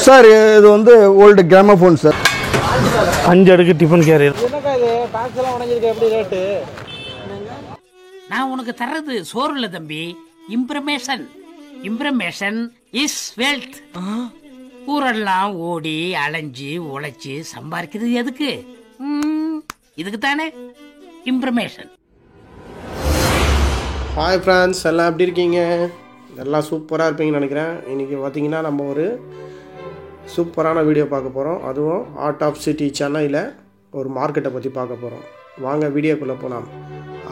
Sir இது வந்து old gramophone sir. 5 அடுக்கு டிஃபன் கேரியர். என்னக்கா இது பாக்ஸ் எல்லாம் உடைஞ்சிருக்கு, எப்படி ரேட்டு? நான் உனக்கு தர்றது சோறு இல்ல தம்பி, இம்ப்ரமேஷன். இம்ப்ரமேஷன் இஸ் வெல்த். ஊரெல்லாம் ஓடி அலைஞ்சு உழைச்சு சம்பாதிக்கிறது எதுக்கு? இதுக்கு தானே இம்ப்ரமேஷன். ஹாய் ஃப்ரெண்ட்ஸ், எல்லாம் எப்படி இருக்கீங்க? எல்லாம் சூப்பராக இருப்பீங்கன்னு நினைக்கிறேன். இன்றைக்கி பார்த்தீங்கன்னா நம்ம ஒரு சூப்பரான வீடியோ பார்க்க போகிறோம். அதுவும் ஆர்ட் ஆஃப் சிட்டி சென்னையில் ஒரு மார்க்கெட்டை பற்றி பார்க்க போகிறோம். வாங்க வீடியோக்குள்ளே போகலாம்.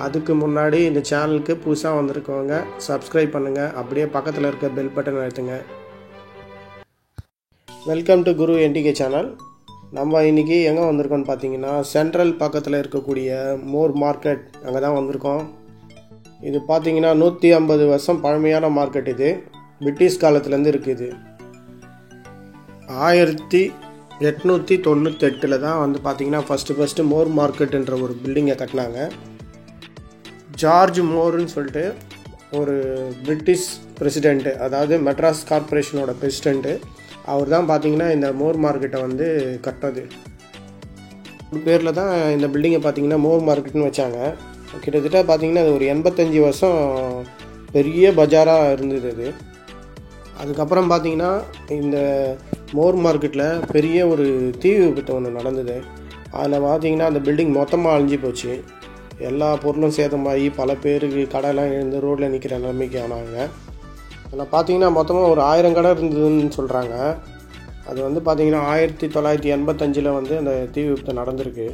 அதுக்கு முன்னாடி இந்த சேனலுக்கு புதுசாக வந்திருக்கவங்க சப்ஸ்கிரைப் பண்ணுங்கள், அப்படியே பக்கத்தில் இருக்க பெல் பட்டன் அழுத்துங்க. Welcome to Guru NTK channel. நம்ம இன்றைக்கி எங்கே வந்திருக்கோம்னு பார்த்தீங்கன்னா சென்ட்ரல் பக்கத்தில் இருக்கக்கூடிய மோர் மார்க்கெட், அங்கே தான் வந்திருக்கோம். இது பார்த்தீங்கன்னா 150 வருஷம் பழமையான மார்க்கெட். இது பிரிட்டிஷ் காலத்துலேருந்து இருக்குது. 1898 தான் வந்து பார்த்தீங்கன்னா ஃபஸ்ட்டு மோர் மார்க்கெட்டுன்ற ஒரு பில்டிங்கை கட்டினாங்க. ஜார்ஜ் மோர்னு சொல்லிட்டு ஒரு பிரிட்டிஷ் பிரசிடெண்ட்டு, அதாவது மெட்ராஸ் கார்ப்பரேஷனோட பிரசிடெண்ட்டு, அவர் தான் பார்த்தீங்கன்னா இந்த மோர் மார்க்கெட்டை வந்து கட்டினது. பேரில் தான் இந்த பில்டிங்கை பார்த்தீங்கன்னா மோர் மார்க்கெட்னு வச்சாங்க. கிட்டத்தட்ட பார்த்தீங்கன்னா அது ஒரு 85 வருஷம் பெரிய பஜாராக இருந்தது அது. அதுக்கப்புறம் பார்த்தீங்கன்னா இந்த மோர் மார்க்கெட்டில் பெரிய ஒரு தீ விபத்து ஒன்று நடந்தது. அதில் பார்த்தீங்கன்னா அந்த பில்டிங் மொத்தமாக அழிஞ்சு போச்சு. எல்லா பொருளும் சேதமாகி பல பேருக்கு கடையெல்லாம் எழுந்து ரோட்டில் நிற்கிற நிலைமைக்கு ஆனாங்க. அதில் பார்த்தீங்கன்னா மொத்தமாக ஒரு 1000 கடை இருந்ததுன்னு சொல்கிறாங்க. அது வந்து பார்த்திங்கன்னா 1985 வந்து அந்த தீ விபத்து நடந்திருக்கு.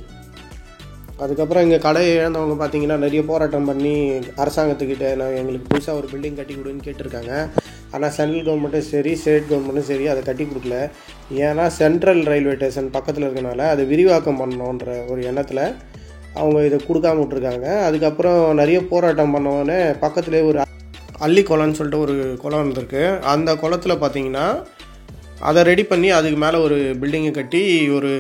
அதுக்கப்புறம் இங்கே கடையை இழந்தவங்க பார்த்தீங்கன்னா நிறைய போராட்டம் பண்ணி அரசாங்கத்துக்கிட்ட எங்களுக்கு புதுசாக ஒரு பில்டிங் கட்டி கொடுன்னு கேட்டிருக்காங்க. ஆனால் சென்ட்ரல் கவர்மெண்ட்டும் சரி ஸ்டேட் கவர்மெண்ட்டும் சரி அதை கட்டி கொடுக்கல. ஏன்னா சென்ட்ரல் ரயில்வே ஸ்டேஷன் பக்கத்தில் இருக்கனால அதை விரிவாக்கம் பண்ணணுன்ற ஒரு எண்ணத்தில் அவங்க இதை கொடுக்காம விட்ருக்காங்க. அதுக்கப்புறம் நிறைய போராட்டம் பண்ணோன்னே பக்கத்துலேயே ஒரு அள்ளி குளம்னு சொல்லிட்டு ஒரு குளம் இருந்திருக்கு. அந்த குளத்தில் பார்த்தீங்கன்னா அதை ரெடி பண்ணி அதுக்கு மேலே ஒரு பில்டிங்கை கட்டி ஒரு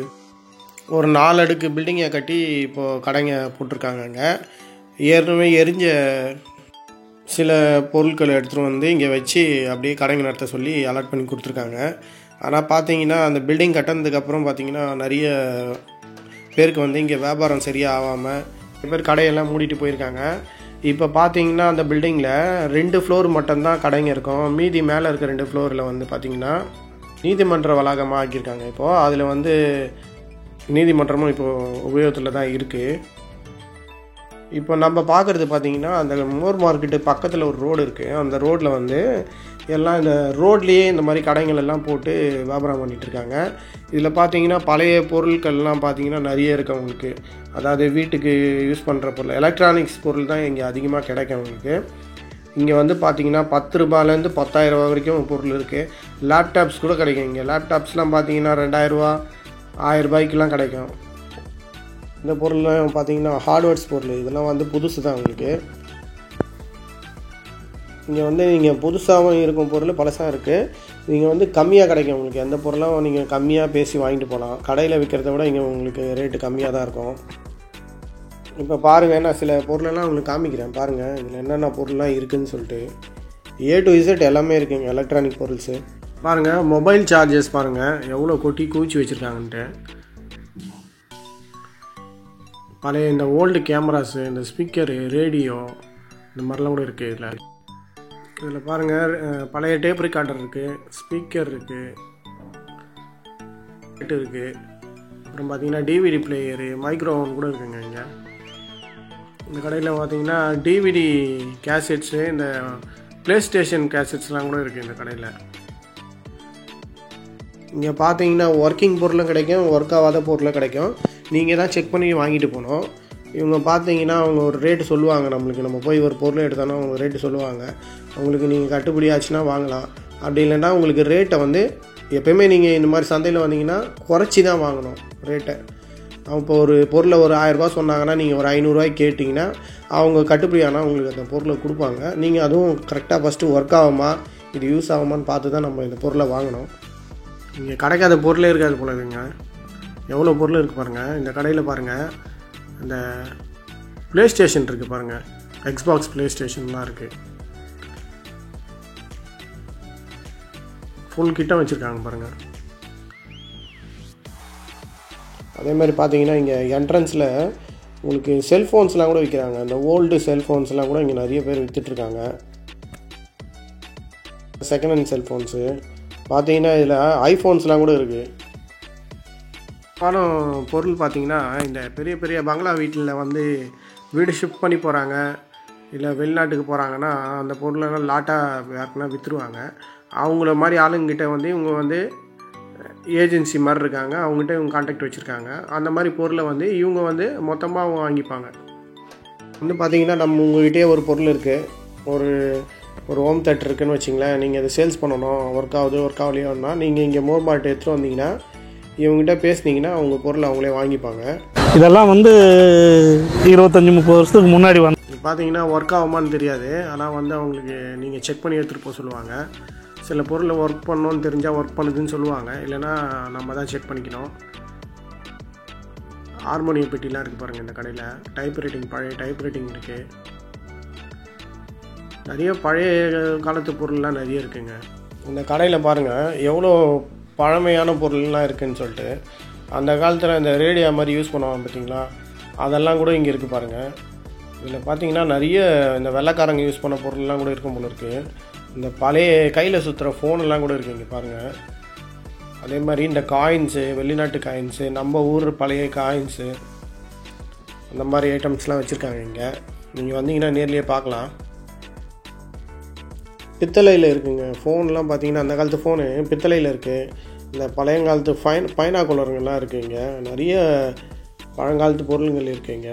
4 அடுக்கு பில்டிங்கை கட்டி இப்போது கடைங்க போட்டிருக்காங்க. அங்கே ஏற்கனவே எரிஞ்ச சில பொருட்களை எடுத்துகிட்டு வந்து இங்கே வச்சு அப்படியே கடைங்க நடத்த சொல்லி அலாட் பண்ணி கொடுத்துருக்காங்க. ஆனால் பார்த்தீங்கன்னா அந்த பில்டிங் கட்டினதுக்கப்புறம் பார்த்தீங்கன்னா நிறைய பேருக்கு வந்து இங்கே வியாபாரம் சரியாக ஆகாமல் நிறைய பேர் கடையெல்லாம் மூடிட்டு போயிருக்காங்க. இப்போ பார்த்தீங்கன்னா அந்த பில்டிங்கில் 2 ஃப்ளோர் மட்டும்தான் கடைங்க இருக்கும். மீதி மேலே இருக்க 2 ஃப்ளோரில் வந்து பார்த்திங்கன்னா நீதிமன்ற வளாகமாக ஆக்கியிருக்காங்க. இப்போது அதில் வந்து நீதிமன்றமும் இப்போது உபயோகத்தில் தான் இருக்குது. இப்போ நம்ம பார்க்குறது பார்த்திங்கன்னா அந்த மோர் மார்க்கெட்டு பக்கத்தில் ஒரு ரோடு இருக்குது. அந்த ரோட்டில் வந்து எல்லாம் இந்த ரோட்லேயே இந்த மாதிரி கடைகள் எல்லாம் போட்டு வியாபாரம் பண்ணிகிட்ருக்காங்க. இதில் பார்த்திங்கன்னா பழைய பொருட்கள்லாம் பார்த்திங்கன்னா நிறைய இருக்குது அவங்களுக்கு. அதாவது வீட்டுக்கு யூஸ் பண்ணுற பொருள், எலக்ட்ரானிக்ஸ் பொருள் தான் இங்கே அதிகமாக கிடைக்கும் அவங்களுக்கு. இங்கே வந்து பார்த்திங்கன்னா 10 ரூபாயிலேருந்து 10,000 ரூபா வரைக்கும் பொருள் இருக்குது. லேப்டாப்ஸ் கூட கிடைக்கும். இங்கே லேப்டாப்ஸ்லாம் பார்த்திங்கன்னா 2000 ரூபா 1000 ரூபாய்க்கெலாம் கிடைக்கும். இந்த பொருள்லாம் பார்த்திங்கன்னா ஹார்ட்வேர்ஸ் பொருள், இதெல்லாம் வந்து புதுசு தான் உங்களுக்கு. இங்கே வந்து நீங்கள் புதுசாகவும் இருக்கும் பொருள் பழசாக இருக்குது. நீங்கள் வந்து கம்மியாக கிடைக்கும் உங்களுக்கு. எந்த பொருளும் நீங்கள் கம்மியாக பேசி வாங்கிட்டு போகலாம். கடையில் விற்கிறத விட இங்கே உங்களுக்கு ரேட்டு கம்மியாக தான் இருக்கும். இப்போ பாருங்கள், நான் சில பொருளெல்லாம் உங்களுக்கு காமிக்கிறேன் பாருங்கள். இதில் என்னென்ன பொருள்லாம் இருக்குதுன்னு சொல்லிட்டு A to Z எல்லாமே இருக்குங்க. எலக்ட்ரானிக் பொருள்ஸு பாருங்கள். மொபைல் சார்ஜஸ் பாருங்கள் எவ்வளோ கொட்டி குவிச்சு வச்சுருக்காங்கன்ட்டு. பழைய இந்த ஓல்டு கேமராஸு, இந்த ஸ்பீக்கரு, ரேடியோ, இந்த மாதிரிலாம் கூட இருக்குது. இதில் பாருங்கள் பழைய டேப் ரெக்கார்டர் இருக்குது, ஸ்பீக்கர் இருக்குது, இருக்குது. அப்புறம் பார்த்திங்கன்னா டிவிடி பிளேயரு, மைக்ரோஃபோன் கூட இருக்குங்க. இங்கே இந்த கடையில் பார்த்திங்கன்னா டிவிடி கேசட்ஸு, இந்த ப்ளே ஸ்டேஷன் கேசட்ஸ்லாம் கூட இருக்குது இந்த கடையில். இங்கே பார்த்தீங்கன்னா ஒர்க்கிங் பொருளும் கிடைக்கும், ஒர்க் ஆகாத பொருளும் கிடைக்கும். நீங்கள் தான் செக் பண்ணி வாங்கிட்டு போகணும். இவங்க பார்த்தீங்கன்னா அவங்க ஒரு ரேட்டு சொல்லுவாங்க நம்மளுக்கு. நம்ம போய் ஒரு பொருளை எடுத்தோன்னா அவங்க ரேட்டு சொல்லுவாங்க. அவங்களுக்கு நீங்கள் கட்டுப்படி ஆச்சுன்னா வாங்கலாம். அப்படி இல்லைன்னா உங்களுக்கு ரேட்டை வந்து எப்போயுமே நீங்கள் இந்த மாதிரி சந்தையில் வந்தீங்கன்னா குறைச்சி தான் வாங்கணும் ரேட்டை. இப்போ ஒரு பொருளை ஒரு 1000 ரூபா சொன்னாங்கன்னா நீங்கள் ஒரு 500 ரூபாய்க்கு கேட்டிங்கன்னா அவங்க கட்டுப்படி ஆனால் உங்களுக்கு அந்த பொருளை கொடுப்பாங்க. நீங்கள் அதுவும் கரெக்டாக ஃபஸ்ட்டு ஒர்க் ஆகுமா, இது யூஸ் ஆகுமான்னு பார்த்து தான் நம்ம இந்த பொருளை வாங்கணும். இங்கே கிடைக்காத பொருளே இருக்காது போல இருக்குங்க. எவ்வளோ பொருள் இருக்குது பாருங்கள். இந்த கடையில் பாருங்கள், இந்த ப்ளே ஸ்டேஷன் இருக்குது பாருங்கள். எக்ஸ்பாக்ஸ் ப்ளே ஸ்டேஷன்லாம் இருக்குது. ஃபுல் கிட்ட வச்சுருக்காங்க பாருங்கள். அதே மாதிரி பார்த்தீங்கன்னா இங்கே என்ட்ரன்ஸில் உங்களுக்கு செல்ஃபோன்ஸ்லாம் கூட விற்கிறாங்க. இந்த ஓல்டு செல்ஃபோன்ஸ்லாம் கூட இங்கே நிறைய பேர் விற்றுட்ருக்காங்க. செகண்ட் ஹேண்ட் செல்ஃபோன்ஸு பார்த்தீங்கன்னா இதில் ஐஃபோன்ஸ்லாம் கூட இருக்குது. ஆனால் பொருள் பார்த்தீங்கன்னா இந்த பெரிய பெரிய பங்களா வீட்டில் வந்து வீடு ஷிஃப்ட் பண்ணி போகிறாங்க, இல்லை வெளிநாட்டுக்கு போகிறாங்கன்னா அந்த பொருளெல்லாம் லாட்டாக யாருக்குன்னா விற்றுருவாங்க. அவங்கள மாதிரி ஆளுங்கிட்ட வந்து இவங்க வந்து ஏஜென்சி மாதிரி இருக்காங்க, அவங்ககிட்ட இவங்க கான்டாக்ட் வச்சுருக்காங்க. அந்த மாதிரி பொருளை வந்து இவங்க வந்து மொத்தமாக அவங்க வாங்கிப்பாங்க. வந்து பார்த்தீங்கன்னா நம்ம உங்கள்கிட்டயே ஒரு பொருள் இருக்குது, ஒரு ஹோம் தேட்டர் இருக்குதுன்னு வச்சிங்களேன். நீங்கள் அதை சேல்ஸ் பண்ணணும், ஒர்க் ஆகலையோன்னா நீங்கள் இங்கே மோர்மார்ட் எடுத்துகிட்டு வந்தீங்கன்னா இவங்ககிட்ட பேசுனீங்கன்னா அவங்க பொருளை அவங்களே வாங்கிப்பாங்க. இதெல்லாம் வந்து 25-30 வருஷத்துக்கு முன்னாடி வந்து பார்த்தீங்கன்னா ஒர்க் ஆகுமான்னு தெரியாது. ஆனால் வந்து அவங்களுக்கு நீங்கள் செக் பண்ணி எடுத்துகிட்டு போக சொல்லுவாங்க. சில பொருளை ஒர்க் பண்ணணுன்னு தெரிஞ்சால் ஒர்க் பண்ணுதுன்னு சொல்லுவாங்க, இல்லைனா நம்ம தான் செக் பண்ணிக்கணும். ஹார்மோனிய பெட்டிலாம் இருக்குது பாருங்கள் இந்த கடையில். டைப்ரைட்டிங், பழைய டைப்ரைட்டிங் இருக்குது. நிறைய பழைய காலத்து பொருள்லாம் நிறைய இருக்குதுங்க இந்த கடையில். பாருங்கள் எவ்வளோ பழமையான பொருள்லாம் இருக்குதுன்னு சொல்லிட்டு. அந்த காலத்தில் இந்த ரேடியோ மாதிரி யூஸ் பண்ணுவாங்க பார்த்தீங்களா, அதெல்லாம் கூட இங்கே இருக்குது பாருங்கள். இதில் பார்த்தீங்கன்னா நிறைய இந்த வெள்ளைக்காரங்க யூஸ் பண்ண பொருள்லாம் கூட இருக்கும் போல இருக்குது. இந்த பழைய கையில் சுற்றுற ஃபோனெல்லாம் கூட இருக்குது இங்கே பாருங்கள். அதே மாதிரி இந்த காயின்ஸு, வெளிநாட்டு காயின்ஸு, நம்ம ஊர் பழைய காயின்ஸு, அந்த மாதிரி ஐட்டம்ஸ்லாம் வச்சுருக்காங்க இங்கே. நீங்கள் வந்தீங்கன்னா நேர்லேயே பார்க்கலாம். பித்தளையில் இருக்குங்க ஃபோன்லாம். பார்த்தீங்கன்னா அந்த காலத்து ஃபோனு பித்தளையில் இருக்குது. இந்த பழைய காலத்து பைனாகுலருங்கெல்லாம் இருக்குது இங்கே. நிறைய பழங்காலத்து பொருளுங்கள் இருக்குங்க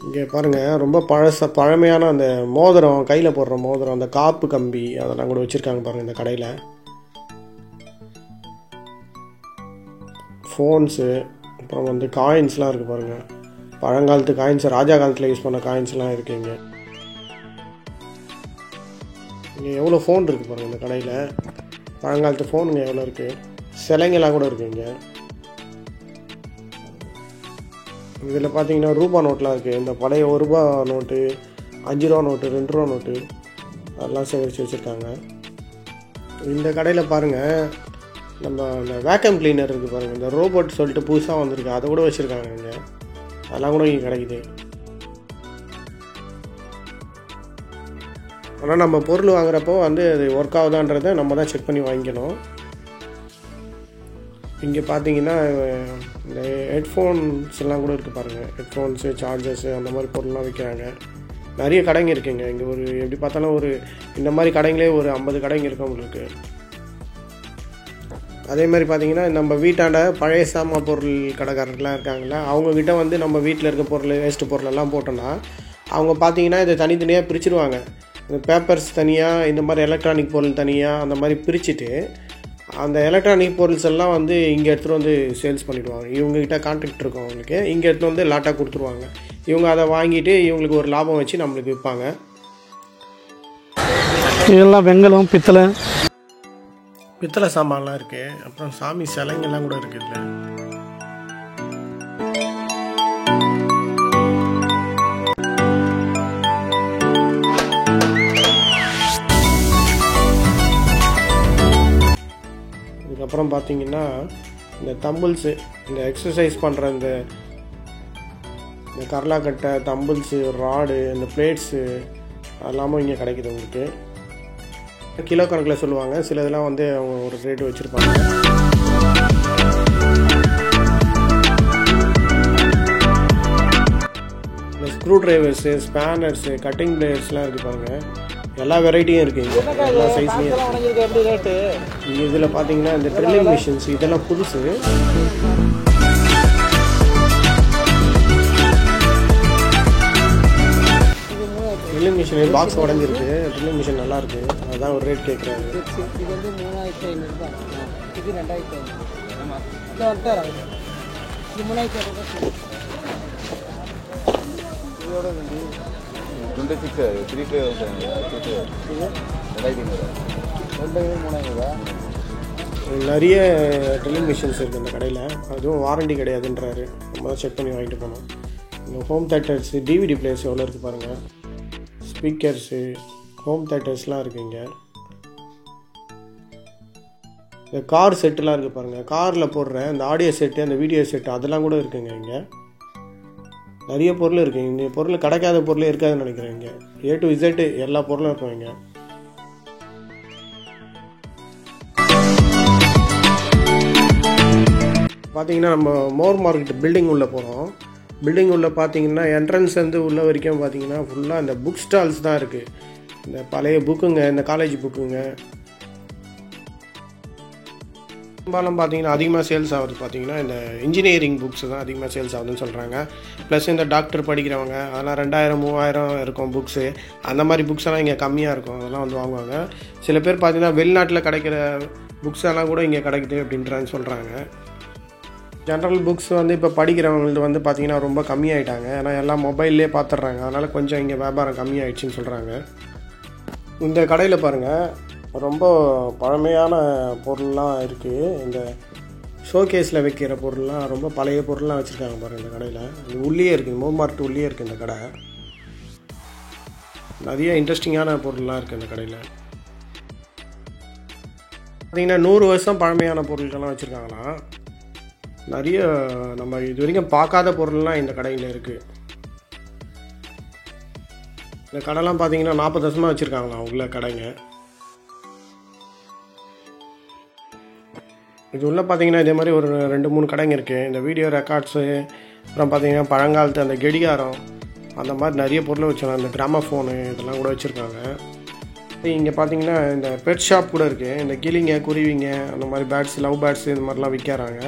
இங்கே பாருங்கள். ரொம்ப பழமையான அந்த மோதிரம், கையில் போடுற மோதிரம், அந்த காப்பு கம்பி, அதெல்லாம் கூட வச்சுருக்காங்க பாருங்கள் இந்த கடையில். ஃபோன்ஸு, அப்புறம் வந்து காயின்ஸ்லாம் இருக்குது பாருங்கள். பழங்காலத்து காயின்ஸ், ராஜா காலத்தில் யூஸ் பண்ண காயின்ஸ்லாம் இருக்குங்க. இங்கே எவ்வளோ ஃபோன் இருக்குது பாருங்கள் இந்த கடையில். பழங்காலத்து ஃபோனுங்க எவ்வளோ இருக்குது. சிலைங்கெல்லாம் கூட இருக்குங்க. இதில் பார்த்தீங்கன்னா ரூபா நோட்லாம் இருக்குது. இந்த பழைய 1 ரூபா நோட்டு, 5 ரூபா நோட்டு, 2 ரூபா நோட்டு, அதெல்லாம் சேகரித்து வச்சுருக்காங்க. இந்த கடையில் பாருங்கள் நம்ம இந்த வேக்கம் கிளீனர் இருக்குது பாருங்கள். இந்த ரோபோட் சொல்லிட்டு புதுசாக வந்திருக்கு, அதை கூட வச்சுருக்காங்க இங்கே. அதெல்லாம் கூட இங்கே கிடைக்குது. ஆனால் நம்ம பொருள் வாங்குறப்போ வந்து அது ஒர்க் ஆகுதான்றதை நம்ம தான் செக் பண்ணி வாங்கிக்கணும். இங்கே பார்த்தீங்கன்னா இந்த ஹெட்ஃபோன்ஸ் எல்லாம் கூட இருக்குது பாருங்கள். ஹெட்ஃபோன்ஸு, சார்ஜர்ஸு, அந்த மாதிரி பொருள்லாம் விற்கிறாங்க. நிறைய கடைங்க இருக்குங்க இங்கே. எப்படி பார்த்தாலும் இந்த மாதிரி கடைங்களே ஒரு 50 கடைங்க இருக்கும் உங்களுக்கு. அதே மாதிரி பார்த்தீங்கன்னா நம்ம வீட்டாண்ட பழைய சாமான் பொருள் கடைக்காரர்கள்லாம் இருக்காங்கள, அவங்கக்கிட்ட வந்து நம்ம வீட்டில் இருக்க பொருள், வேஸ்ட்டு பொருளெல்லாம் போட்டோன்னா அவங்க பார்த்தீங்கன்னா இதை தனித்தனியாக பிரிச்சுடுவாங்க. இந்த பேப்பர்ஸ் தனியாக, இந்த மாதிரி எலக்ட்ரானிக் பொருள் தனியாக, அந்த மாதிரி பிரிச்சுட்டு அந்த எலக்ட்ரானிக் பொருள்ஸ் எல்லாம் வந்து இங்கே எடுத்துகிட்டு வந்து சேல்ஸ் பண்ணிவிடுவாங்க. இவங்ககிட்ட கான்ட்ராக்ட் இருக்கும் அவங்களுக்கு. இங்கே எடுத்துகிட்டு வந்து லாட்டாக கொடுத்துருவாங்க. இவங்க அதை வாங்கிட்டு இவங்களுக்கு ஒரு லாபம் வச்சு நம்மளுக்கு விற்பாங்க. இதெல்லாம் வெங்கலம், பித்தளை சாமான்லாம் இருக்குது. அப்புறம் சாமி சிலைங்கெல்லாம் கூட இருக்குது இதில். அதுக்கப்புறம் பார்த்தீங்கன்னா இந்த தம்பிள்ஸு, இந்த எக்ஸசைஸ் பண்ணுற இந்த கரலாக்கட்டை, தம்பிள்ஸு, ராடு, இந்த பிளேட்ஸு அதெல்லாமும் இங்கே கிடைக்குது உங்களுக்கு. கிலோ கணக்கில் சொல்லுவாங்க. சில இதெல்லாம் வந்து அவங்க ஒரு ரேட்டு வச்சுருப்பாங்க. இந்த ஸ்க்ரூ ட்ரைவர்ஸு, ஸ்பேனர்ஸு, கட்டிங் பிளேயர்ஸ்லாம் இருக்குது பாருங்கள். எல்லா வெரைட்டியும் இருக்குது இங்கே, எல்லா சைஸ்லேயும் இருக்குது. இங்கே இதில் பார்த்தீங்கன்னா இந்த ட்ரில்லிங் மிஷின்ஸ் இதெல்லாம் புதுசு. ட்ரில்லிங் மிஷின் பாக்ஸ் உடஞ்சிருக்கு. ட்ரில்லிங் மிஷின் நல்லா இருக்குது, அதுதான் ஒரு ரேட் கேட்குறாங்க. இது வந்து 3500 ரூபாய், இது 2500. இது 3500 நிறைய ட்ரில்லிங் மிஷின்ஸ் இருக்குது இந்த கடையில். அதுவும் வாரண்டி கிடையாதுன்றாரு, நம்ம தான் செக் பண்ணி வாங்கிட்டு போனோம். இந்த ஹோம் தேட்டர்ஸு, டிவிடி பிளேயர்ஸ் எவ்வளோ இருக்குது பாருங்கள். ஸ்பீக்கர்ஸு, ஹோம் தேட்டர்ஸ்லாம் இருக்குது இங்கே. இந்த கார் செட்டுலாம் இருக்குது பாருங்கள், காரில் போடுற அந்த ஆடியோ செட்டு, அந்த வீடியோ செட்டு அதெல்லாம் கூட இருக்குங்க. இங்கே நிறைய பொருள் இருக்குது. இந்த பொருள் கிடைக்காத பொருளே இருக்காதுன்னு நினைக்கிறேன். இங்கே A to Z எல்லா பொருளும் இருக்கும். இங்கே பார்த்தீங்கன்னா நம்ம மோர் மார்க்கெட் பில்டிங் உள்ளே போகிறோம். பில்டிங் உள்ளே பார்த்தீங்கன்னா என்ட்ரன்ஸ் வந்து உள்ள வரைக்கும் பார்த்தீங்கன்னா ஃபுல்லாக இந்த புக் ஸ்டால்ஸ் தான் இருக்குது. இந்த பழைய புக்குங்க, இந்த காலேஜ் புக்குங்க பெரும்பாலும் பார்த்தீங்கன்னா அதிகமாக சேல்ஸ் ஆகுது. பார்த்தீங்கன்னா இந்த இன்ஜினியரிங் புக்ஸ் தான் அதிகமாக சேல்ஸ் ஆகுதுன்னு சொல்கிறாங்க. ப்ளஸ் இந்த டாக்டர் படிக்கிறவங்க அதெல்லாம் 2000-3000 இருக்கும் புக்ஸு. அந்த மாதிரி புக்ஸ் எல்லாம் இங்கே கம்மியாக இருக்கும், அதெல்லாம் வந்து வாங்குவாங்க. சில பேர் பார்த்தீங்கன்னா வெளிநாட்டில் கிடைக்கிற புக்ஸ் எல்லாம் கூட இங்கே கிடைக்குது அப்படின்றான்னு சொல்கிறாங்க. ஜென்ரல் புக்ஸ் வந்து இப்போ படிக்கிறவங்களுக்கு வந்து பார்த்திங்கன்னா ரொம்ப கம்மியாயிட்டாங்க. ஏன்னா எல்லாம் மொபைல்லே பார்த்துட்றாங்க. அதனால் கொஞ்சம் இங்கே வியாபாரம் கம்மியாயிடுச்சுன்னு சொல்கிறாங்க. இந்த கடையில் பாருங்கள், ரொம்ப பழமையான பொருள்லாம் இருக்குது. இந்த ஷோகேஸில் வைக்கிற பொருள்லாம் ரொம்ப பழைய பொருள்லாம் வச்சுருக்காங்க பாருங்கள். இந்த கடையில் இது உள்ளே இருக்குது, மோர் மார்க்கெட் உள்ளே இருக்குது. இந்த கடை நிறைய இன்ட்ரெஸ்டிங்கான பொருள்லாம் இருக்குது. இந்த கடையில் பார்த்திங்கன்னா 100 வருஷம் பழமையான பொருட்கள்லாம் வச்சுருக்காங்களாம். நிறைய நம்ம இது வரைக்கும் பார்க்காத பொருள்லாம் இந்த கடையில் இருக்குது. இந்த கடைலாம் பார்த்தீங்கன்னா 40 வருஷமாக வச்சுருக்காங்களாம் உள்ள கடைங்க. இது உள்ள பார்த்தீங்கன்னா இதே மாதிரி ஒரு 2-3 கடைங்க இருக்குது. இந்த வீடியோ ரெக்கார்ட்ஸு, அப்புறம் பார்த்தீங்கன்னா பழங்காலத்து அந்த கெடிகாரம், அந்த மாதிரி நிறைய பொருளை வச்சுருக்காங்க. இந்த கிராமஃபோனு இதெல்லாம் கூட வச்சுருக்காங்க. இங்கே பார்த்தீங்கன்னா இந்த பெட் ஷாப் கூட இருக்குது. இந்த கிளிங்க, குருவிங்க, அந்த மாதிரி பேர்ட்ஸ், லவ் பேர்ட்ஸ் இது மாதிரிலாம் விற்கிறாங்க.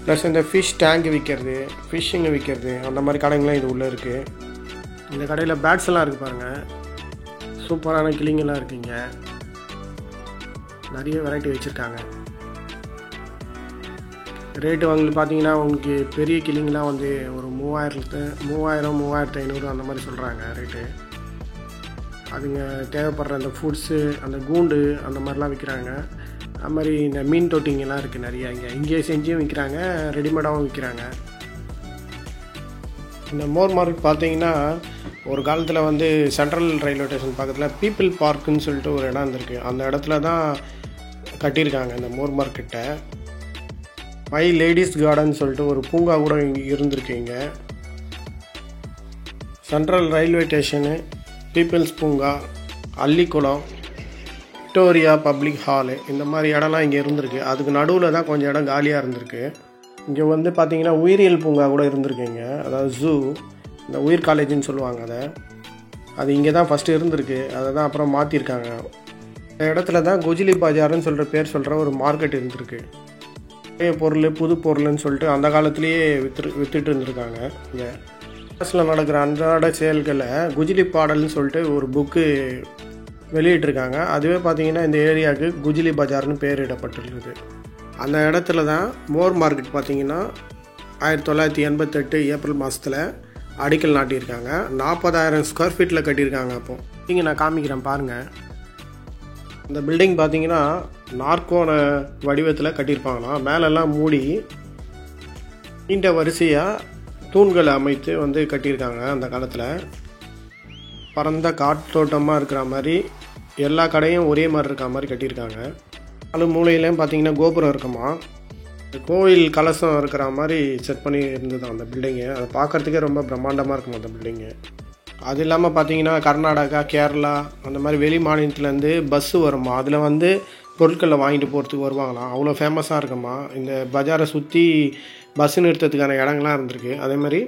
ப்ளஸ் இந்த ஃபிஷ் டேங்கு விற்கிறது, ஃபிஷ்ஷிங்கு விற்கிறது, அந்த மாதிரி கடைங்களாம் இது உள்ளே இருக்குது. இந்த கடையில் பேர்ட்ஸ் எல்லாம் இருக்குது பாருங்கள். சூப்பரான கிளிங்கெல்லாம் இருக்குங்க. நிறைய வெரைட்டி வச்சுருக்காங்க. ரேட்டு வந்து பார்த்தீங்கன்னா உங்களுக்கு பெரிய கிளிங்கெலாம் வந்து ஒரு 3000-3500 அந்த மாதிரி சொல்கிறாங்க ரேட்டு. அதுங்க தேவைப்படுற அந்த ஃபுட்ஸு, அந்த கூண்டு அந்த மாதிரிலாம் விற்கிறாங்க. அது மாதிரி இந்த மீன் தொட்டிங்கெல்லாம் இருக்குது நிறையா. இங்கேயே செஞ்சும் விற்கிறாங்க, ரெடிமேடாகவும் விற்கிறாங்க. இந்த மோர் மார்க்கெட் பார்த்தீங்கன்னா ஒரு காலத்தில் வந்து சென்ட்ரல் ரயில்வே ஸ்டேஷன் பக்கத்தில் பீப்புள் பார்க்குன்னு சொல்லிட்டு ஒரு இடம் இருந்திருக்கு. அந்த இடத்துல தான் கட்டியிருக்காங்க இந்த மோர் மார்க்கெட்டை. மை லேடிஸ் கார்டன் சொல்லிட்டு ஒரு பூங்கா கூட இங்கே இருந்திருக்கு. இங்கே சென்ட்ரல் ரயில்வே ஸ்டேஷனு, பீப்புள்ஸ் பூங்கா, அள்ளிக்குளம், விக்டோரியா பப்ளிக் ஹாலு, இந்த மாதிரி இடம்லாம் இங்கே இருந்திருக்கு. அதுக்கு நடுவில் தான் கொஞ்சம் இடம் காலியாக இருந்திருக்கு. இங்கே வந்து பார்த்திங்கன்னா உயிரியல் பூங்கா கூட இருந்திருக்குங்க. அதாவது ஜூ, இந்த உயிர் காலேஜுன்னு சொல்லுவாங்க. அது இங்கே தான் ஃபஸ்ட்டு இருந்திருக்கு. அதை தான் அப்புறம் மாற்றிருக்காங்க. இந்த இடத்துல தான் குஜிலி பஜார்னு சொல்கிற பேர் சொல்கிற ஒரு மார்க்கெட் இருந்திருக்கு. பழைய பொருள், புது பொருள்னு சொல்லிட்டு அந்த காலத்துலேயே விற்றுட்டு இருந்திருக்காங்க. இங்கே கிளாஸில் நடக்கிற அன்றாட செயல்களை குஜிலி பாடல்னு சொல்லிட்டு ஒரு புக்கு வெளியிட்டிருக்காங்க. அதுவே பார்த்திங்கன்னா இந்த ஏரியாவுக்கு குஜிலி பஜார்னு பேரிடப்பட்டிருக்குது. அந்த இடத்துல தான் மோர் மார்க்கெட் பார்த்திங்கன்னா 1988 ஏப்ரல் மாதத்தில் அடிக்கல் நாட்டியிருக்காங்க. 40,000 ஸ்கொயர் ஃபீட்டில் கட்டியிருக்காங்க. அப்போது இங்கே நான் காமிக்கிறேன் பாருங்கள். இந்த பில்டிங் பார்த்திங்கன்னா நாற்கோண வடிவத்தில் கட்டியிருப்பாங்களாம். மேலெல்லாம் மூடி நீண்ட வரிசையாக தூண்களை அமைத்து வந்து கட்டியிருக்காங்க. அந்த காலத்தில் பரந்த காற்றோட்டமாக இருக்கிற மாதிரி எல்லா கடையும் ஒரே மாதிரி இருக்கிற மாதிரி கட்டியிருக்காங்க. அது மூலையிலையும் பார்த்தீங்கன்னா கோபுரம் இருக்குமா, கோவில் கலசம் இருக்கிற மாதிரி செட் பண்ணி இருந்தது அந்த பில்டிங்கு. அதை பார்க்குறதுக்கே ரொம்ப பிரம்மாண்டமாக இருக்கும் அந்த பில்டிங்கு. அது இல்லாமல் பார்த்தீங்கன்னா கர்நாடகா, கேரளா அந்த மாதிரி வெளி மாநிலத்துலேருந்து பஸ்ஸு வருமா, அதில் வந்து பொருட்களை வாங்கிட்டு போகிறதுக்கு வருவாங்களாம். அவ்வளோ ஃபேமஸாக இருக்குமா. இந்த பஜாரை சுற்றி பஸ்ஸு நிறுத்தத்துக்கான இடங்கள்லாம் இருந்திருக்கு. அதே மாதிரி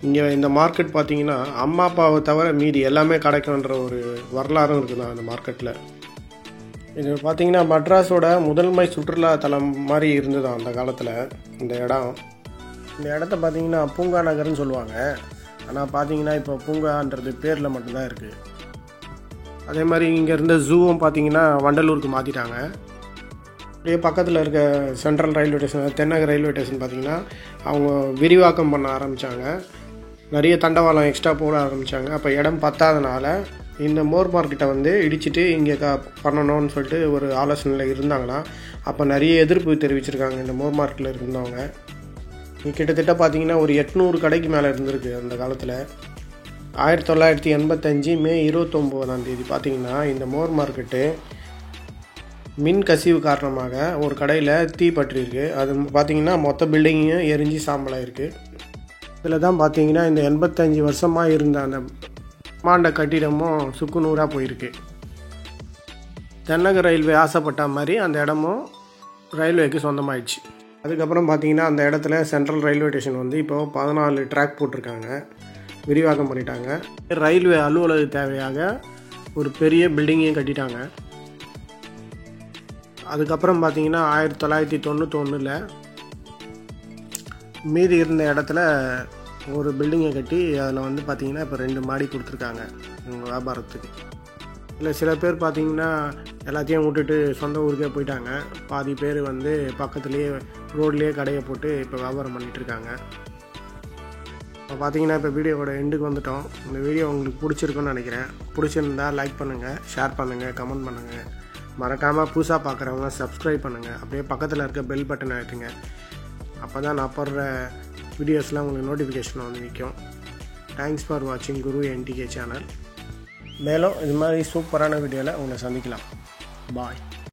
இங்கே இந்த மார்க்கெட் பார்த்திங்கன்னா அம்மா அப்பாவை தவிர மீதி எல்லாமே கிடைக்குன்ற ஒரு வரலாறும் இருக்குதான் அந்த மார்க்கெட்டில். இது பார்த்திங்கன்னா மெட்ராஸோட முதன்மை சுற்றுலா தலம் மாதிரி இருந்தது அந்த காலத்தில் இந்த இடம். இந்த இடத்த பார்த்திங்கன்னா பூங்கா நகர்னு சொல்லுவாங்க. ஆனால் பார்த்திங்கன்னா இப்போ பூங்கான்றது பேரில் மட்டும்தான் இருக்குது. அதே மாதிரி இங்கே இருந்த ஜூவும் பார்த்திங்கன்னா வண்டலூருக்கு மாற்றிட்டாங்க. அப்படியே பக்கத்தில் இருக்க சென்ட்ரல் ரயில்வே ஸ்டேஷன், தென்னக ரயில்வே ஸ்டேஷன் பார்த்திங்கன்னா அவங்க விரிவாக்கம் பண்ண ஆரம்பித்தாங்க. நிறைய தண்டவாளம் எக்ஸ்ட்ரா போட ஆரம்பித்தாங்க. அப்போ இடம் பத்தாதனால இந்த மோர் மார்க்கெட்டை வந்து இடிச்சிட்டு இங்கே பண்ணணும்னு சொல்லிட்டு ஒரு ஆலோசனையில் இருந்தாங்கன்னா அப்போ நிறைய எதிர்ப்பு தெரிவிச்சிருக்காங்க இந்த மோர் மார்க்கெட்டில் இருந்தவங்க. கிட்டத்தட்ட பார்த்திங்கன்னா ஒரு 800 கடைக்கு மேலே இருந்திருக்கு அந்த காலத்தில். 1985 மே 29ஆம் தேதி பார்த்திங்கன்னா இந்த மோர் மார்க்கெட்டு மின் கசிவு காரணமாக ஒரு கடையில் தீ பற்றியிருக்கு. அது பார்த்திங்கன்னா மொத்த பில்டிங்கையும் எரிஞ்சு சாம்பலாயிருக்கு. இதில் தான் பார்த்திங்கன்னா இந்த 85 வருஷமாக இருந்த அந்த மாண்ட கட்டிடமும் சுக்குநூறாக போயிருக்கு. தென்னக ரயில்வே ஆசைப்பட்ட மாதிரி அந்த இடமும் ரயில்வேக்கு சொந்தமாயிடுச்சு. அதுக்கப்புறம் பார்த்திங்கன்னா அந்த இடத்துல சென்ட்ரல் ரயில்வே ஸ்டேஷன் வந்து இப்போ 14 ட்ராக் போட்டிருக்காங்க, விரிவாக்கம் பண்ணிட்டாங்க. ரயில்வே அலுவலக தேவையாக ஒரு பெரிய பில்டிங்கையும் கட்டிட்டாங்க. அதுக்கப்புறம் பார்த்திங்கன்னா 1991 மீதி இருந்த இடத்துல ஒரு பில்டிங்கை கட்டி அதில் வந்து பார்த்திங்கன்னா இப்போ 2 மாடி கொடுத்துருக்காங்க இவங்க வியாபாரத்துக்கு. இல்லை சில பேர் பார்த்திங்கன்னா எல்லாத்தையும் விட்டுட்டு சொந்த ஊருக்கே போயிட்டாங்க. பாதி பேர் வந்து பக்கத்துலேயே ரோட்லேயே கடையை போட்டு இப்போ வியாபாரம் பண்ணிகிட்ருக்காங்க. இப்போ பார்த்திங்கன்னா இப்போ வீடியோவோட எண்டுக்கு வந்துட்டோம். இந்த வீடியோ உங்களுக்கு பிடிச்சிருக்குன்னு நினைக்கிறேன். பிடிச்சிருந்தா லைக் பண்ணுங்கள், ஷேர் பண்ணுங்கள், கமெண்ட் பண்ணுங்கள். மறக்காமல் புதுசாக பார்க்குறவங்க சப்ஸ்கிரைப் பண்ணுங்கள். அப்படியே பக்கத்தில் இருக்க பெல் பட்டன் அழுத்துங்க. அப்போ தான் நான் போடுற வீடியோஸ்லாம் உங்களுக்கு நோட்டிஃபிகேஷன் வந்து நிற்கும். தேங்க்ஸ் ஃபார் வாட்சிங் குரு NTK சேனல். மேலும் இது மாதிரி சூப்பரான வீடியோவில் உங்களை சந்திக்கலாம். பாய்.